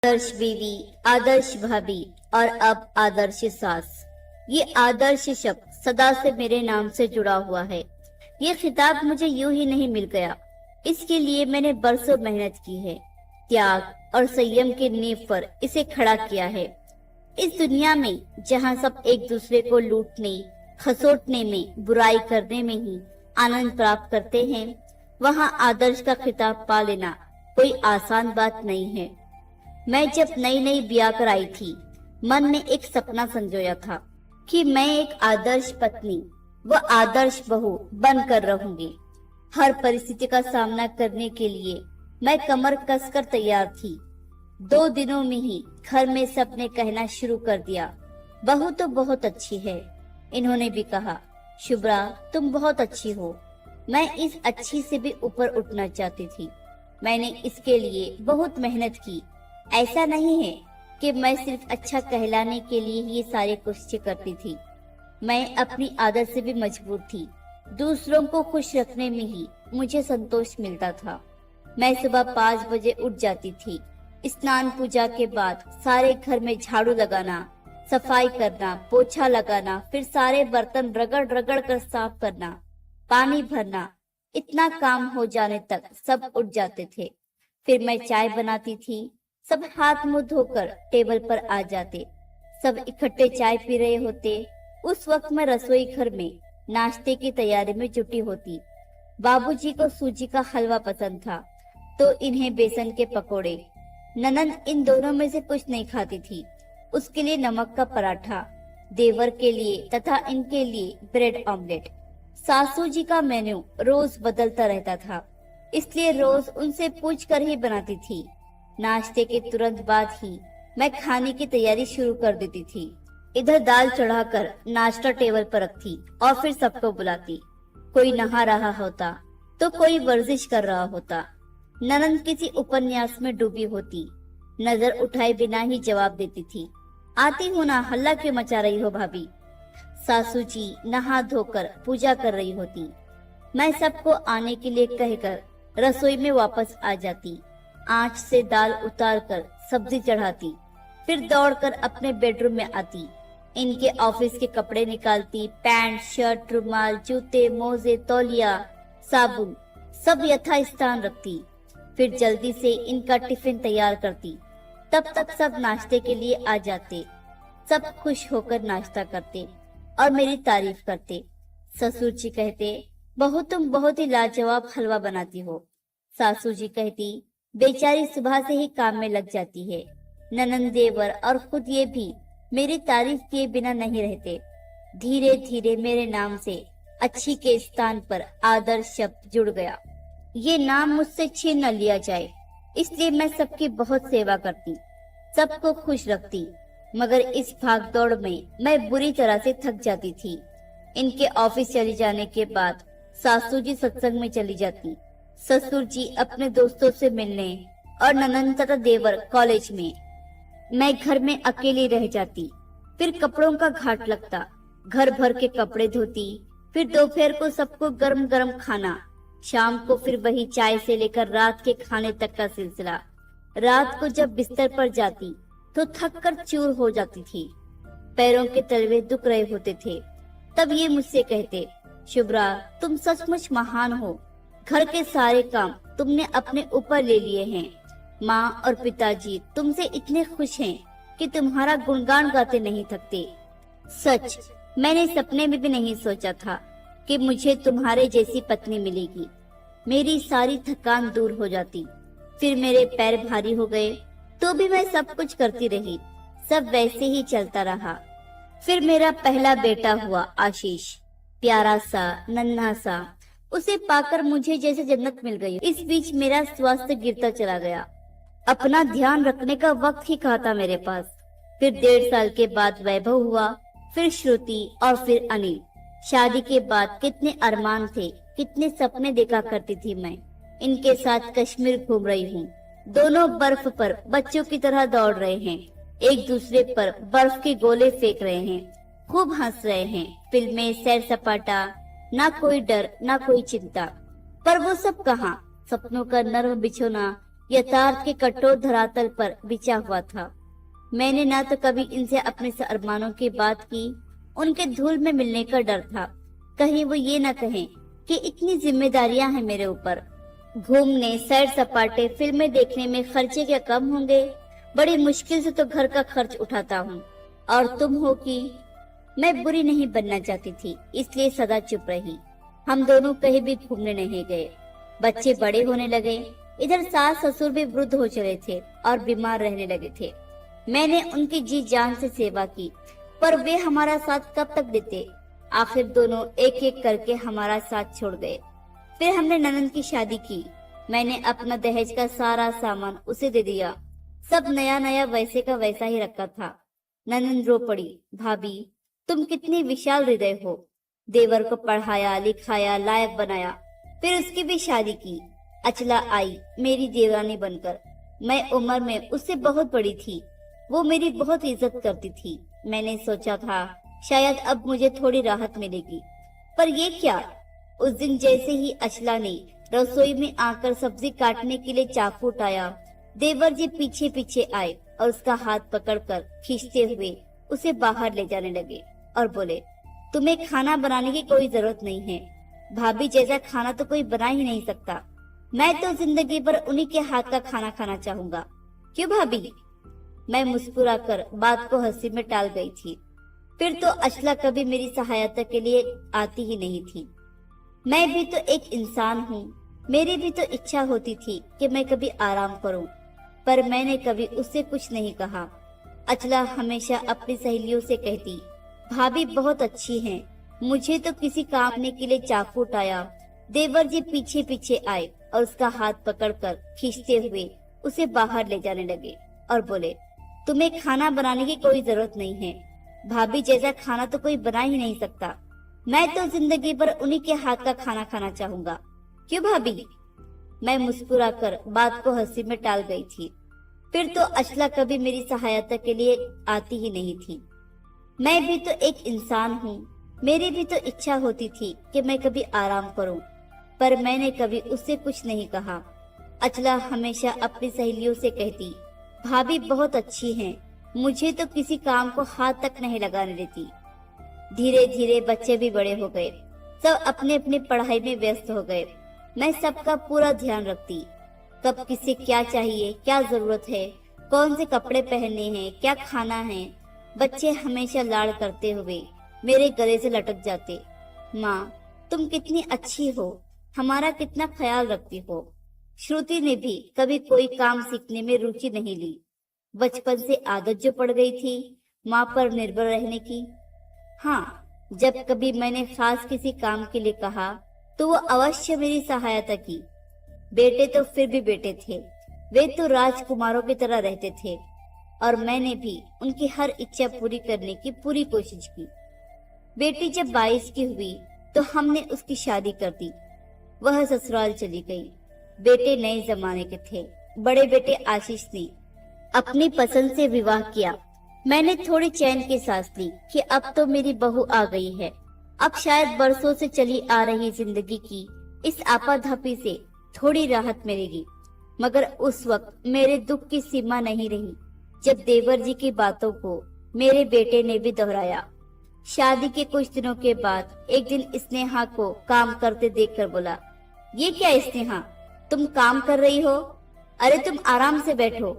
आदर्श बीवी, आदर्श भाभी और अब आदर्श सास। ये आदर्श शब्द सदा से मेरे नाम से जुड़ा हुआ है। ये खिताब मुझे यूं ही नहीं मिल गया। इसके लिए मैंने बरसों मेहनत की है। त्याग और संयम की नींव पर इसे खड़ा किया है। इस दुनिया में जहाँ सब एक दूसरे को लूटने, खसोटने में, बुराई करने में ही आनंद प्राप्त करते हैं, वहाँ आदर्श का खिताब पा लेना कोई आसान बात नहीं है। मैं जब नई नई ब्याह कर आई थी, मन में एक सपना संजोया था कि मैं एक आदर्श पत्नी व आदर्श बहू बनकर रहूंगी। हर परिस्थिति का सामना करने के लिए मैं कमर कसकर तैयार थी। 2 दिनों में ही घर में सबने कहना शुरू कर दिया, बहू तो बहुत अच्छी है। इन्होंने भी कहा, शुभ्रा तुम बहुत अच्छी हो। मैं इस अच्छी से भी ऊपर उठना चाहती थी। मैंने इसके लिए बहुत मेहनत की। ऐसा नहीं है कि मैं सिर्फ अच्छा कहलाने के लिए ये सारे कोशिशें करती थी। मैं अपनी आदत से भी मजबूर थी। दूसरों को खुश रखने में ही मुझे संतोष मिलता था। मैं सुबह 5 बजे उठ जाती थी। स्नान पूजा के बाद सारे घर में झाड़ू लगाना, सफाई करना, पोछा लगाना, फिर सारे बर्तन रगड़ रगड़ कर साफ करना, पानी भरना। इतना काम हो जाने तक सब उठ जाते थे। फिर मैं चाय बनाती थी। सब हाथ मुंह धोकर टेबल पर आ जाते। सब इकट्ठे चाय पी रहे होते। उस वक्त मैं रसोई घर में नाश्ते की तैयारी में जुटी होती। बाबूजी को सूजी का हलवा पसंद था तो इन्हें बेसन के पकोड़े। ननंद इन दोनों में से कुछ नहीं खाती थी। उसके लिए नमक का पराठा, देवर के लिए तथा इनके लिए ब्रेड ऑमलेट। सासू जी का मेन्यू रोज बदलता रहता था, इसलिए रोज उनसे पूछकर ही बनाती थी। नाश्ते के तुरंत बाद ही मैं खाने की तैयारी शुरू कर देती थी। इधर दाल चढ़ाकर नाश्ता टेबल पर रखती और फिर सबको बुलाती। कोई नहा रहा होता तो कोई वर्जिश कर रहा होता। ननंद किसी उपन्यास में डूबी होती। नजर उठाए बिना ही जवाब देती थी, आती हूँ ना, हल्ला क्यों मचा रही हो भाभी। सासू जी नहा धोकर पूजा कर रही होती। मैं सबको आने के लिए कहकर रसोई में वापस आ जाती। आंच से दाल उतारकर सब्जी चढ़ाती, फिर दौड़कर अपने बेडरूम में आती। इनके ऑफिस के कपड़े निकालती, पैंट, शर्ट, रुमाल, जूते, मोजे, तौलिया, साबुन सब यथास्थान रखती। फिर जल्दी से इनका टिफिन तैयार करती। तब तक सब नाश्ते के लिए आ जाते। सब खुश होकर नाश्ता करते और मेरी तारीफ करते। ससुर जी कहते, बहू तुम बहुत ही लाजवाब हलवा बनाती हो। सासू जी कहती, बेचारी सुबह से ही काम में लग जाती है। ननंद, देवर और खुद ये भी मेरी तारीफ किए बिना नहीं रहते। धीरे धीरे मेरे नाम से अच्छी के स्थान पर आदर्श शब्द जुड़ गया। ये नाम मुझसे छीन न लिया जाए, इसलिए मैं सबकी बहुत सेवा करती, सबको खुश रखती। मगर इस भाग दौड़ में मैं बुरी तरह से थक जाती थी। इनके ऑफिस चली जाने के बाद सासू जी सत्संग में चली जाती, ससुर जी अपने दोस्तों से मिलने और ननंद तथा देवर कॉलेज में। मैं घर में अकेली रह जाती। फिर कपड़ों का घाट लगता। घर भर के कपड़े धोती। फिर दोपहर को सबको गरम गरम खाना। शाम को फिर वही चाय से लेकर रात के खाने तक का सिलसिला। रात को जब बिस्तर पर जाती तो थक कर चूर हो जाती थी। पैरों के तलवे दुख रहे होते थे। तब ये मुझसे कहते, शुभ्रा तुम सचमुच महान हो। घर के सारे काम तुमने अपने ऊपर ले लिए हैं। माँ और पिताजी तुमसे इतने खुश हैं कि तुम्हारा गुणगान गाते नहीं थकते। सच, मैंने सपने में भी नहीं सोचा था कि मुझे तुम्हारे जैसी पत्नी मिलेगी। मेरी सारी थकान दूर हो जाती। फिर मेरे पैर भारी हो गए तो भी मैं सब कुछ करती रही। सब वैसे ही चलता रहा। फिर मेरा पहला बेटा हुआ आशीष, प्यारा सा, नन्हा सा। उसे पाकर मुझे जैसे जन्नत मिल गई। इस बीच मेरा स्वास्थ्य गिरता चला गया। अपना ध्यान रखने का वक्त ही कहा था मेरे पास। फिर 1.5 साल के बाद वैभव हुआ, फिर श्रुति और फिर अनिल। शादी के बाद कितने अरमान थे, कितने सपने देखा करती थी मैं। इनके साथ कश्मीर घूम रही हूँ। दोनों बर्फ पर बच्चों की तरह दौड़ रहे हैं, एक दूसरे पर बर्फ के गोले फेंक रहे हैं, खूब हंस रहे हैं। फिल्में, सैर सपाटा, ना कोई डर ना कोई चिंता। पर वो सब कहाँ। सपनों का नर्म बिछोना यथार्थ के कठोर धरातल पर बिछा हुआ था। मैंने ना तो कभी इनसे अपने अरमानों की बात की, उनके धूल में मिलने का डर था कहीं वो ये न कहें कि इतनी जिम्मेदारियां हैं मेरे ऊपर। घूमने, सैर सपाटे, फिल्में देखने में खर्चे क्या कम होंगे? बड़ी मुश्किल से तो घर का खर्च उठाता हूँ। और तुम हो कि मैं बुरी नहीं बनना चाहती थी, इसलिए सदा चुप रही। हम दोनों कहीं भी घूमने नहीं गए। बच्चे बड़े होने लगे, इधर सास ससुर भी वृद्ध हो चले थे और बीमार रहने लगे थे। मैंने उनकी जी जान से सेवा की, पर वे हमारा साथ कब तक देते? आखिर दोनों एक एक करके हमारा साथ छोड़ गए। फिर हमने ननद की शादी की। मैंने अपना दहेज का सारा सामान उसे दे दिया। सब नया नया वैसे का वैसा ही रखा था। ननद रो पड़ी, भाभी तुम कितनी विशाल हृदय हो। देवर को पढ़ाया, लिखाया, लायक बनाया, फिर उसकी भी शादी की। अचला आई मेरी देवरानी बनकर। मैं उम्र में उससे बहुत बड़ी थी। वो मेरी बहुत इज्जत करती थी। मैंने सोचा था शायद अब मुझे थोड़ी राहत मिलेगी, पर ये क्या। उस दिन जैसे ही अचला ने रसोई में आकर सब्जी काटने के लिए चाकू उठाया, देवर जी पीछे पीछे आए और उसका हाथ पकड़कर खींचते हुए उसे बाहर ले जाने लगे और बोले, तुम्हें खाना बनाने की कोई जरूरत नहीं है। भाभी जैसा खाना तो कोई बना ही नहीं सकता। मैं तो जिंदगी भर उन्हीं के हाथ का खाना खाना चाहूंगा। क्यों भाभी? मैं मुस्कुराकर बात को हंसी में टाल गई थी। फिर तो अचला कभी मेरी सहायता के लिए आती ही नहीं थी। मैं भी तो एक इंसान हूँ। मेरी भी तो इच्छा होती थी कि मैं कभी आराम करूँ, पर मैंने कभी उससे कुछ नहीं कहा। अचला हमेशा अपनी सहेलियों से कहती, भाभी बहुत अच्छी हैं। मुझे तो किसी काम करने के लिए चाकू उठाया, देवर जी पीछे पीछे आए और उसका हाथ पकड़कर खींचते हुए उसे बाहर ले जाने लगे और बोले, तुम्हें खाना बनाने की कोई जरूरत नहीं है। भाभी जैसा खाना तो कोई बना ही नहीं सकता। मैं तो जिंदगी भर उन्हीं के हाथ का खाना खाना चाहूंगा। क्यों भाभी? मैं मुस्कुराकर बात को हंसी में टाल गई थी। फिर तो अचला कभी मेरी सहायता के लिए आती ही नहीं थी। मैं भी तो एक इंसान हूँ। मेरी भी तो इच्छा होती थी कि मैं कभी आराम करूं, पर मैंने कभी उससे कुछ नहीं कहा। अचला हमेशा अपनी सहेलियों से कहती, भाभी बहुत अच्छी हैं। मुझे तो किसी काम को हाथ तक नहीं लगाने देती। धीरे धीरे बच्चे भी बड़े हो गए। सब अपने अपनी पढ़ाई में व्यस्त हो गए। मैं सबका पूरा ध्यान रखती। कब किसे क्या चाहिए, क्या जरूरत है, कौन से कपड़े पहनने हैं, क्या खाना है। बच्चे हमेशा लाड़ करते हुए मेरे गले से लटक जाते। माँ तुम कितनी अच्छी हो, हमारा कितना ख्याल रखती हो। श्रुति ने भी कभी कोई काम सीखने में रुचि नहीं ली। बचपन से आदत जो पड़ गई थी माँ पर निर्भर रहने की। हाँ, जब कभी मैंने खास किसी काम के लिए कहा तो वो अवश्य मेरी सहायता की। बेटे तो फिर भी बेटे थे, वे तो राजकुमारों की तरह रहते थे और मैंने भी उनकी हर इच्छा पूरी करने की पूरी कोशिश की। बेटी जब 22 की हुई तो हमने उसकी शादी कर दी। वह ससुराल चली गई। बेटे नए जमाने के थे। बड़े बेटे आशीष ने अपनी पसंद से विवाह किया। मैंने थोड़ी चैन की सांस ली कि अब तो मेरी बहू आ गई है। अब शायद बरसों से चली आ रही जिंदगी की इस आपाधापी से थोड़ी राहत मिलेगी। मगर उस वक्त मेरे दुख की सीमा नहीं रही जब देवर जी की बातों को मेरे बेटे ने भी दोहराया। शादी के कुछ दिनों के बाद एक दिन स्नेहा को काम करते देखकर बोला, ये क्या स्नेहा, तुम काम कर रही हो? अरे तुम आराम से बैठो,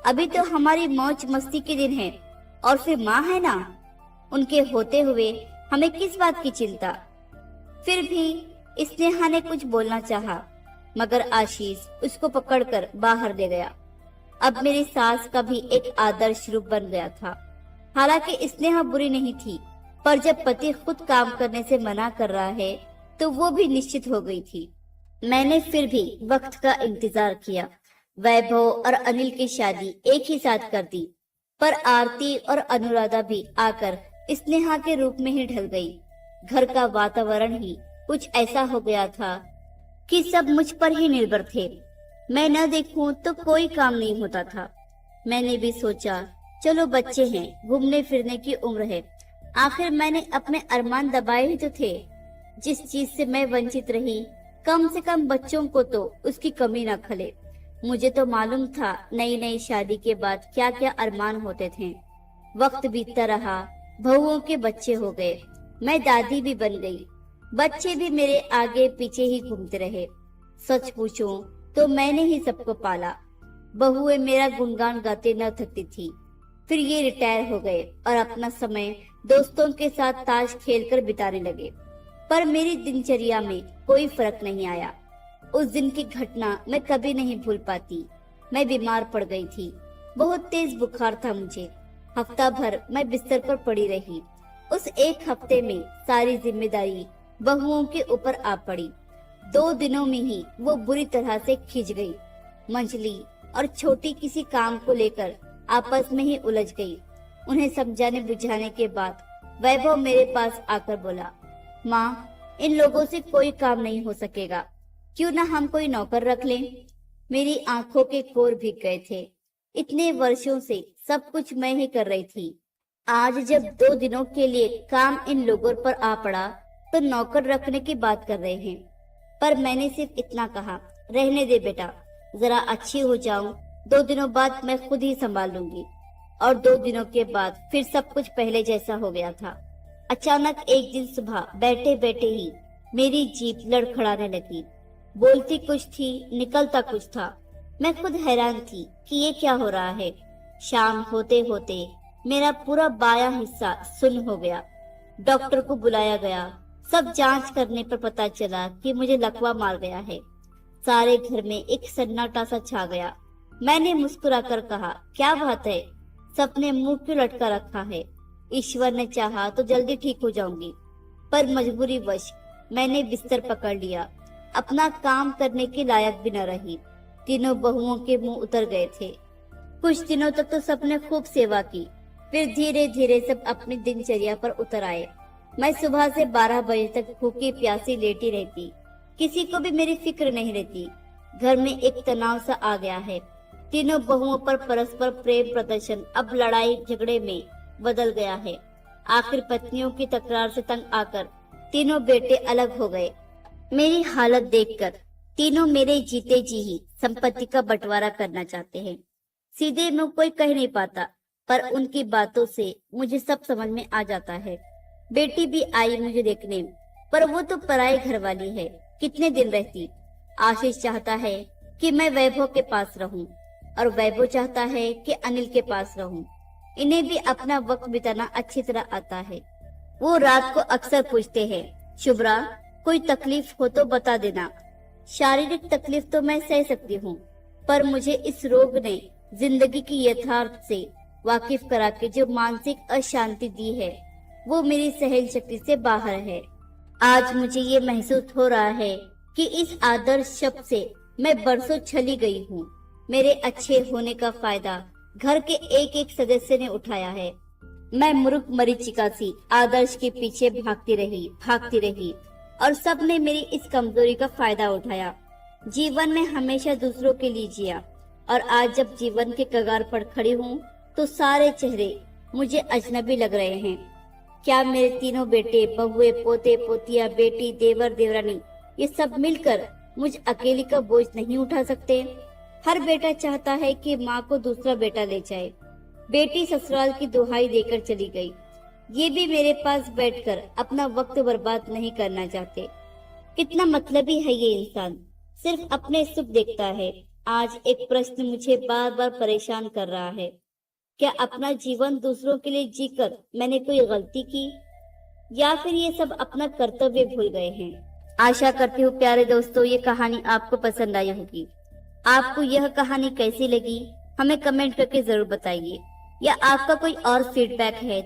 अभी तो हमारी मौज मस्ती के दिन है। और फिर माँ है ना, उनके होते हुए हमें किस बात की चिंता। फिर भी स्नेहा ने कुछ बोलना चाहा, मगर आशीष उसको पकड़कर बाहर ले गया। अब मेरी सास का भी एक आदर्श रूप बन गया था। हालांकि स्नेहा बुरी नहीं थी, पर जब पति खुद काम करने से मना कर रहा है तो वो भी निश्चित हो गई थी। मैंने फिर भी वक्त का इंतजार किया। वैभव और अनिल की शादी एक ही साथ कर दी, पर आरती और अनुराधा भी आकर स्नेहा के रूप में ही ढल गई। घर का वातावरण ही कुछ ऐसा हो गया था कि सब मुझ पर ही निर्भर थे। मैं न देखूं तो कोई काम नहीं होता था। मैंने भी सोचा, चलो बच्चे हैं, घूमने फिरने की उम्र है। आखिर मैंने अपने अरमान दबाए ही तो थे। जिस चीज से मैं वंचित रही, कम से कम बच्चों को तो उसकी कमी न खले। मुझे तो मालूम था नई नई शादी के बाद क्या क्या अरमान होते थे। वक्त बीतता रहा, बहुओं के बच्चे हो गए, मैं दादी भी बन गई। बच्चे भी मेरे आगे पीछे ही घूमते रहे। सच पूछूं तो मैंने ही सबको पाला। बहुएं मेरा गुणगान गाते न थकती थी। फिर ये रिटायर हो गए और अपना समय दोस्तों के साथ ताश खेलकर बिताने लगे। पर मेरी दिनचर्या में कोई फर्क नहीं आया। उस दिन की घटना मैं कभी नहीं भूल पाती। मैं बीमार पड़ गई थी। बहुत तेज बुखार था मुझे। हफ्ता भर मैं बिस्तर पर पड़ी रही। उस एक हफ्ते में सारी जिम्मेदारी बहुओं के ऊपर आ पड़ी। 2 दिनों में ही वो बुरी तरह से खिंच गई। मंजली और छोटी किसी काम को लेकर आपस में ही उलझ गई। उन्हें समझाने बुझाने के बाद वैभव मेरे पास आकर बोला, माँ, इन लोगों से कोई काम नहीं हो सकेगा, क्यों ना हम कोई नौकर रख लें। मेरी आंखों के कोर भीग गए थे। इतने वर्षों से सब कुछ मैं ही कर रही थी। आज जब 2 दिनों के लिए काम इन लोगों पर आ पड़ा तो नौकर रखने की बात कर रहे हैं। पर मैंने सिर्फ इतना कहा, रहने दे बेटा, जरा अच्छी हो जाऊं, 2 दिनों बाद मैं खुद ही संभाल लूंगी। और 2 दिनों के बाद फिर सब कुछ पहले जैसा हो गया था। अचानक एक दिन सुबह बैठे बैठे ही मेरी जीभ लड़खड़ाने लगी। बोलती कुछ थी, निकलता कुछ था। मैं खुद हैरान थी कि ये क्या हो रहा है। शाम होते होते मेरा पूरा बायां हिस्सा सुन्न हो गया। डॉक्टर को बुलाया गया। सब जांच करने पर पता चला कि मुझे लकवा मार गया है। सारे घर में एक सन्नाटा सा छा गया। मैंने मुस्कुराकर कहा, क्या बात है, सबने मुंह क्यों लटका रखा है? ईश्वर ने चाहा तो जल्दी ठीक हो जाऊंगी। पर मजबूरी वश मैंने बिस्तर पकड़ लिया। अपना काम करने के लायक भी न रही। तीनों बहुओं के मुंह उतर गए थे। कुछ दिनों तक तो सबने खूब सेवा की। फिर धीरे धीरे सब अपनी दिनचर्या पर उतर आए। मैं सुबह से 12 बजे तक भूखी प्यासी लेटी रहती। किसी को भी मेरी फिक्र नहीं रहती। घर में एक तनाव सा आ गया है। तीनों बहुओं पर परस्पर प्रेम प्रदर्शन अब लड़ाई झगड़े में बदल गया है। आखिर पत्नियों की तकरार से तंग आकर तीनों बेटे अलग हो गए। मेरी हालत देखकर तीनों मेरे जीते जी ही संपत्ति का बंटवारा करना चाहते हैं। सीधे मुंह कोई कह नहीं पाता, पर उनकी बातों से मुझे सब समझ में आ जाता है। बेटी भी आई मुझे देखने, पर वो तो पराई घरवाली है, कितने दिन रहती। आशीष चाहता है कि मैं वैभव के पास रहूं और वैभव चाहता है कि अनिल के पास रहूं। इन्हें भी अपना वक्त बिताना अच्छी तरह आता है। वो रात को अक्सर पूछते हैं, शुभ्रा, कोई तकलीफ हो तो बता देना। शारीरिक तकलीफ तो मैं सह सकती हूँ, पर मुझे इस रोग ने जिंदगी की यथार्थ से वाकिफ करा के जो मानसिक अशांति दी है, वो मेरी सहन शक्ति से बाहर है। आज मुझे ये महसूस हो रहा है कि इस आदर्श शब्द से मैं बरसों छली गई हूँ। मेरे अच्छे होने का फायदा घर के एक एक सदस्य ने उठाया है। मैं मूर्ख मरीचिका सी आदर्श के पीछे भागती रही और सबने मेरी इस कमजोरी का फायदा उठाया। जीवन में हमेशा दूसरों के लिए जिया और आज जब जीवन के कगार पर खड़ी हूँ तो सारे चेहरे मुझे अजनबी लग रहे हैं। क्या मेरे तीनों बेटे, बहुए, पोते, पोतिया, बेटी, देवर, देवरानी, ये सब मिलकर मुझ अकेली का बोझ नहीं उठा सकते? हर बेटा चाहता है कि माँ को दूसरा बेटा ले जाए। बेटी ससुराल की दुहाई देकर चली गई। ये भी मेरे पास बैठकर अपना वक्त बर्बाद नहीं करना चाहते। कितना मतलबी है ये इंसान, सिर्फ अपने सुख देखता है। आज एक प्रश्न मुझे बार बार परेशान कर रहा है, क्या अपना जीवन दूसरों के लिए जीकर मैंने कोई गलती की, या फिर ये सब अपना कर्तव्य भूल गए हैं? आशा करती हूँ प्यारे दोस्तों, ये कहानी आपको पसंद आई होगी। आपको यह कहानी कैसी लगी हमें कमेंट करके जरूर बताइए, या आपका कोई और फीडबैक है